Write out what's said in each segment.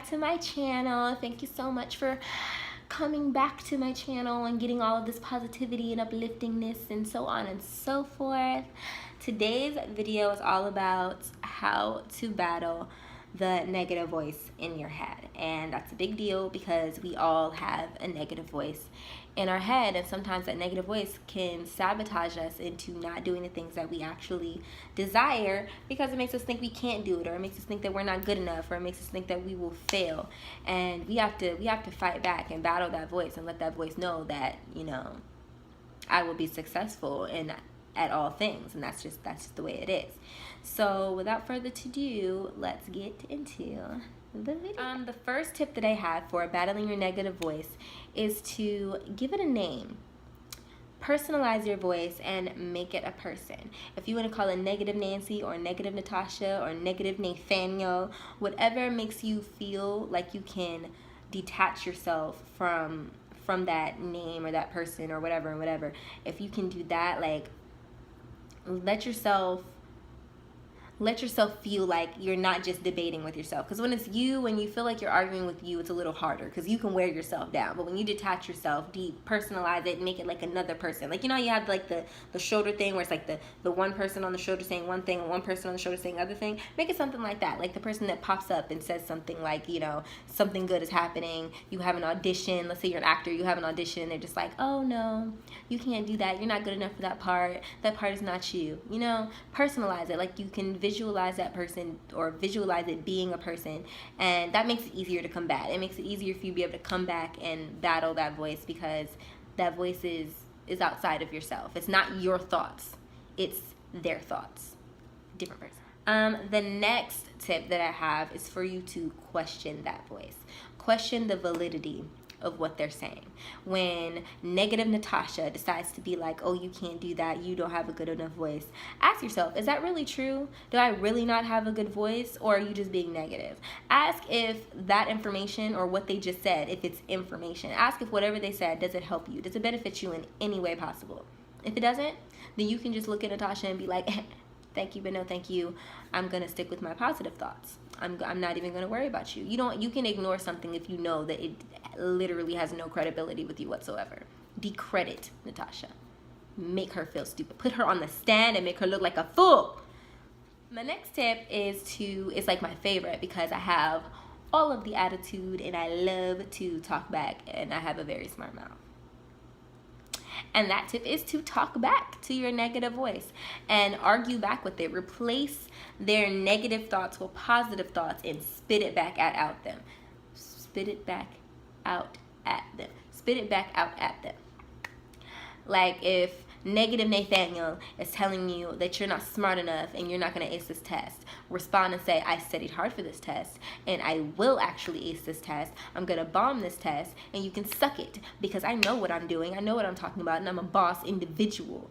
back to my channel. Thank you so much for coming back to my channel and getting all of this positivity and upliftingness and so on and so forth. Today's video is all about how to battle the negative voice in your head, and that's a big deal because we all have a negative voice in our head, and sometimes that negative voice can sabotage us into not doing the things that we actually desire because it makes us think we can't do it, or it makes us think that we're not good enough, or it makes us think that we will fail. And we have to fight back and battle that voice and let that voice know that, you know, I will be successful in at all things, and that's just the way it is. So without further ado, let's get into the video. The first tip that I have for battling your negative voice is to give it a name. Personalize your voice and make it a person. If you want to call it negative Nancy or negative Natasha or negative Nathaniel, whatever makes you feel like you can detach yourself from that name or that person or whatever. If you can do that, like, let yourself feel like you're not just debating with yourself. Because when it's you, when you feel like you're arguing with you, it's a little harder because you can wear yourself down. But when you detach yourself, depersonalize it, make it like another person. Like, you know, you have like the shoulder thing where it's like the one person on the shoulder saying one thing and one person on the shoulder saying other thing. Make it something like that. Like the person that pops up and says something like, you know, something good is happening. You have an audition. Let's say you're an actor. You have an audition and they're just like, oh no, you can't do that. You're not good enough for that part. That part is not you. You know, personalize it. Like, you can visualize that person or visualize it being a person, and that makes it easier to combat. It makes it easier for you to be able to come back and battle that voice, because that voice is outside of yourself. It's not your thoughts, it's their thoughts. Different person. The next tip that I have is for you to question that voice. Question the validity of what they're saying. When negative Natasha decides to be like, oh, you can't do that, you don't have a good enough voice, ask yourself, is that really true? Do I really not have a good voice, or are you just being negative? Ask if that information or what they just said, if it's information. Ask if whatever they said, does it help you? Does it benefit you in any way possible? If it doesn't, then you can just look at Natasha and be like, thank you, but no thank you. I'm gonna stick with my positive thoughts. I'm not even gonna worry about you. You can ignore something if you know that it literally has no credibility with you whatsoever. Decredit Natasha. Make her feel stupid. Put her on the stand and make her look like a fool. My next tip is like my favorite, because I have all of the attitude and I love to talk back, and I have a very smart mouth. And that tip is to talk back to your negative voice and argue back with it. Replace their negative thoughts with positive thoughts and spit it back out them. Spit it back out at them. Spit it back out at them. Like, if negative Nathaniel is telling you that you're not smart enough and you're not going to ace this test, respond and say, I studied hard for this test and I will actually ace this test. I'm going to bomb this test, and you can suck it because I know what I'm doing. I know what I'm talking about, and I'm a boss individual.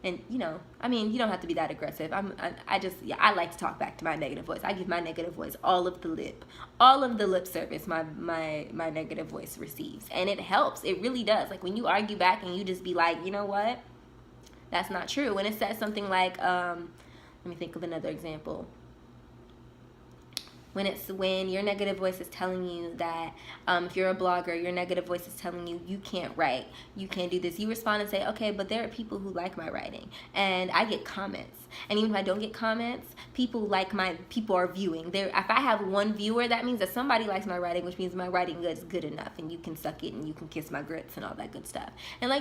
And, you know, I mean, you don't have to be that aggressive. I like to talk back to my negative voice. I give my negative voice all of the lip service my negative voice receives. And it helps. It really does. Like, when you argue back and you just be like, you know what? That's not true. When it says something like, let me think of another example. When your negative voice is telling you that if you're a blogger, your negative voice is telling you you can't write, you can't do this, you respond and say, okay, but there are people who like my writing, and I get comments. And even if I don't get comments, people are viewing. If I have one viewer, that means that somebody likes my writing, which means my writing is good enough, and you can suck it and you can kiss my grits and all that good stuff. And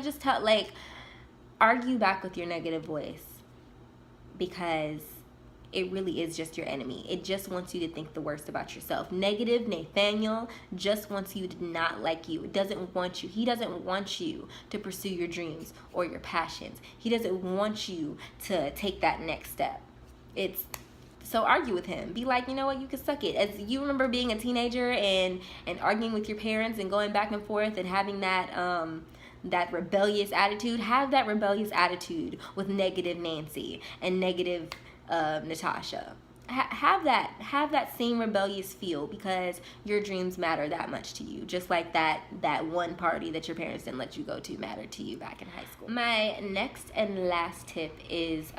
argue back with your negative voice, because it really is just your enemy. It just wants you to think the worst about yourself. Negative Nathaniel just wants you to not like you. It doesn't want you. He doesn't want you to pursue your dreams or your passions. He doesn't want you to take that next step. So argue with him. Be like, you know what, you can suck it. As you remember being a teenager and arguing with your parents and going back and forth and having that rebellious attitude, have that rebellious attitude with negative Nancy and negative Natasha. Have that same rebellious feel, because your dreams matter that much to you, just like that one party that your parents didn't let you go to mattered to you back in high school. My next and last tip is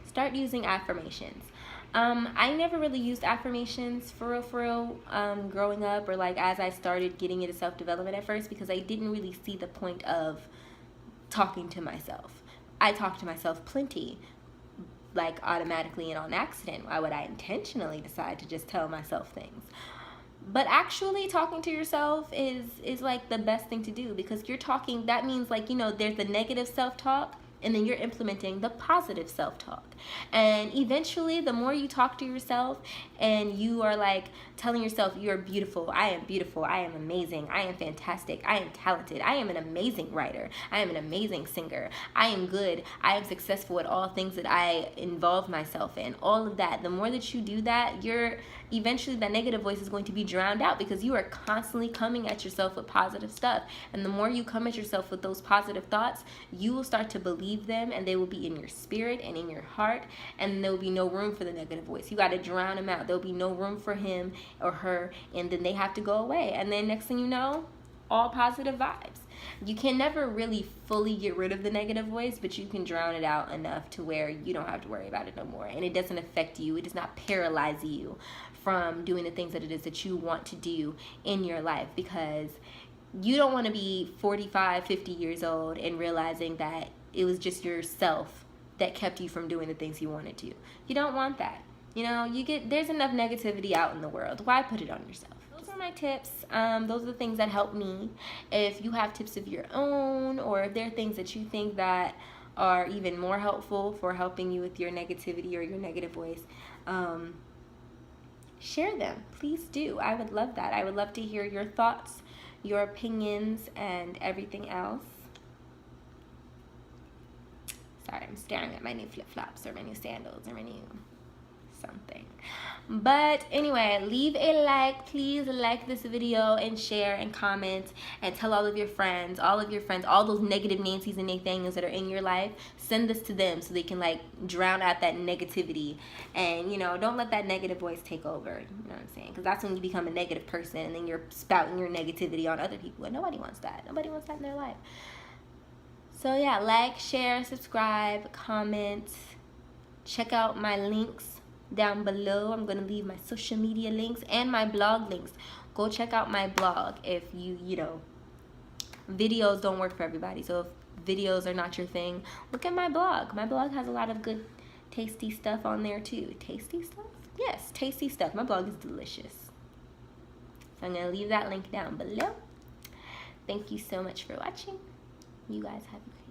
start using affirmations. I never really used affirmations for real, growing up, or like as I started getting into self development at first, because I didn't really see the point of talking to myself. I talk to myself plenty, like automatically and on accident. Why would I intentionally decide to just tell myself things? But actually talking to yourself is like the best thing to do, because you're talking, that means, like, there's the negative self-talk, and then you're implementing the positive self-talk. And eventually, the more you talk to yourself and you are like telling yourself, you're beautiful, I am amazing, I am fantastic, I am talented, I am an amazing writer, I am an amazing singer, I am good, I am successful at all things that I involve myself in, all of that. The more that you do that, you're eventually, that negative voice is going to be drowned out, because you are constantly coming at yourself with positive stuff. And the more you come at yourself with those positive thoughts, you will start to believe them, and they will be in your spirit and in your heart, and there will be no room for the negative voice. You got to drown him out. There'll be no room for him or her, and then they have to go away. And then next thing you know, all positive vibes. You can never really fully get rid of the negative voice, but you can drown it out enough to where you don't have to worry about it no more, and it doesn't affect you. It does not paralyze you from doing the things that it is that you want to do in your life, because you don't want to be 45, 50 years old and realizing that it was just yourself that kept you from doing the things you wanted to. You don't want that. There's enough negativity out in the world. Why put it on yourself? Those are my tips. Those are the things that help me. If you have tips of your own, or if there are things that you think that are even more helpful for helping you with your negativity or your negative voice, share them. Please do. I would love that. I would love to hear your thoughts, your opinions, and everything else. Sorry, I'm staring at my new flip-flops or my new sandals or my new something. But anyway, leave a like. Please like this video and share and comment and tell all of your friends, all those negative Nancys and Nathaniels that are in your life. Send this to them so they can like drown out that negativity, and don't let that negative voice take over. You know what I'm saying? Because that's when you become a negative person, and then you're spouting your negativity on other people, and nobody wants that. Nobody wants that in their life. So yeah, like, share, subscribe, comment, check out my links down below. I'm gonna leave my social media links and my blog links. Go check out my blog if videos don't work for everybody. So if videos are not your thing, look at my blog. My blog has a lot of good tasty stuff on there too. Tasty stuff? Yes, tasty stuff. My blog is delicious. So I'm gonna leave that link down below. Thank you so much for watching. You guys have a great day.